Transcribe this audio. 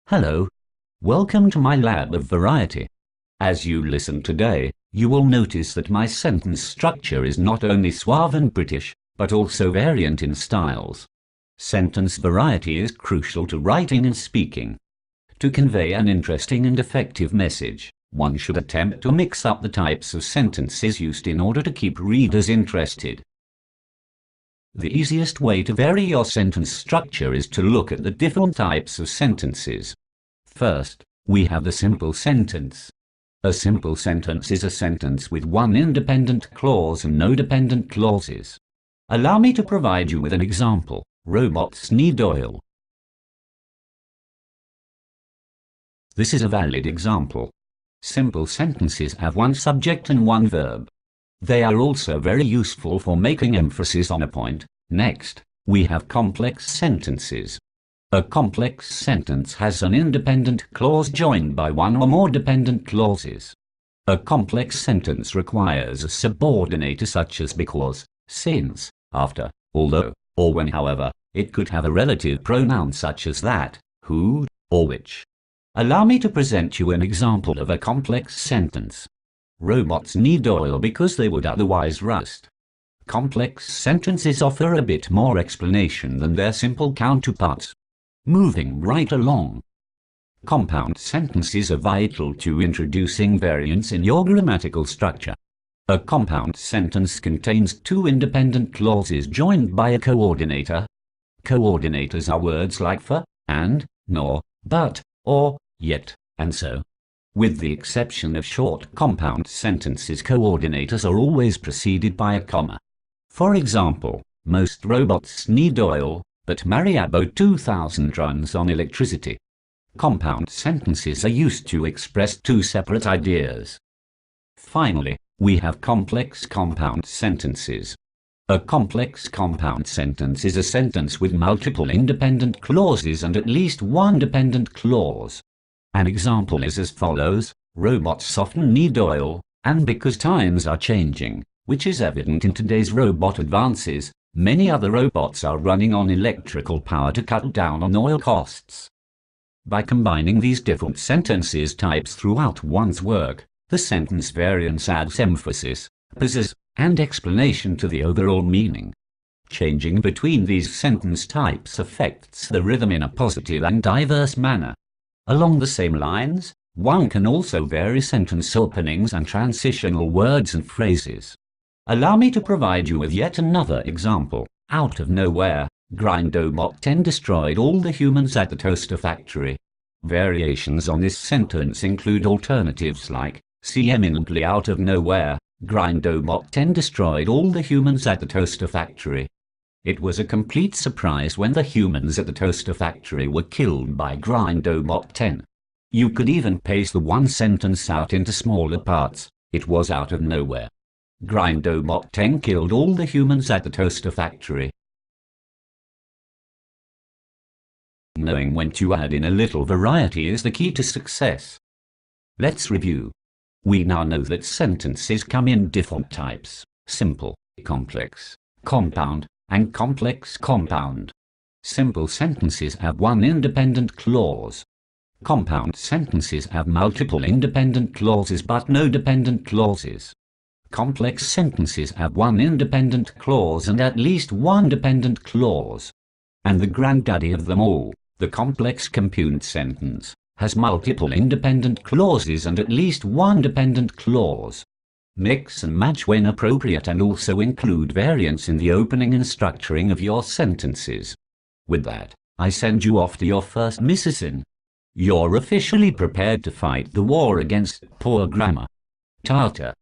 Hello. Welcome to my lab of variety. As you listen today, you will notice that my sentence structure is not only suave and British, but also variant in styles. Sentence variety is crucial to writing and speaking. To convey an interesting and effective message, one should attempt to mix up the types of sentences used in order to keep readers interested. The easiest way to vary your sentence structure is to look at the different types of sentences. First, we have the simple sentence. A simple sentence is a sentence with one independent clause and no dependent clauses. Allow me to provide you with an example. Robots need oil. This is a valid example. Simple sentences have one subject and one verb. They are also very useful for making emphasis on a point. Next, we have complex sentences. A complex sentence has an independent clause joined by one or more dependent clauses. A complex sentence requires a subordinator such as because, since, after, although, or when. However, it could have a relative pronoun such as that, who, or which. Allow me to present you an example of a complex sentence. Robots need oil because they would otherwise rust. Complex sentences offer a bit more explanation than their simple counterparts. Moving right along. Compound sentences are vital to introducing variance in your grammatical structure. A compound sentence contains two independent clauses joined by a coordinator. Coordinators are words like for, and, nor, but, or, yet, and so. With the exception of short compound sentences, coordinators are always preceded by a comma. For example, most robots need oil, but Mariabo 2000 runs on electricity. Compound sentences are used to express two separate ideas. Finally, we have complex compound sentences. A complex compound sentence is a sentence with multiple independent clauses and at least one dependent clause. An example is as follows: robots often need oil, and because times are changing, which is evident in today's robot advances, many other robots are running on electrical power to cut down on oil costs. By combining these different sentences types throughout one's work, the sentence variance adds emphasis, pauses, and explanation to the overall meaning. Changing between these sentence types affects the rhythm in a positive and diverse manner. Along the same lines, one can also vary sentence openings and transitional words and phrases. Allow me to provide you with yet another example. Out of nowhere, Grindobot 10 destroyed all the humans at the toaster factory. Variations on this sentence include alternatives like, see eminently out of nowhere, Grindobot 10 destroyed all the humans at the toaster factory. It was a complete surprise when the humans at the toaster factory were killed by Grindobot 10. You could even pace the one sentence out into smaller parts. It was out of nowhere. Grindobot 10 killed all the humans at the toaster factory. Knowing when to add in a little variety is the key to success. Let's review. We now know that sentences come in different types: simple, complex, compound, and complex compound. Simple sentences have one independent clause. Compound sentences have multiple independent clauses but no dependent clauses. Complex sentences have one independent clause and at least one dependent clause. And the granddaddy of them all, the complex compound sentence, has multiple independent clauses and at least one dependent clause. Mix and match when appropriate and also include variance in the opening and structuring of your sentences. With that, I send you off to your first mission. You're officially prepared to fight the war against poor grammar. Tata.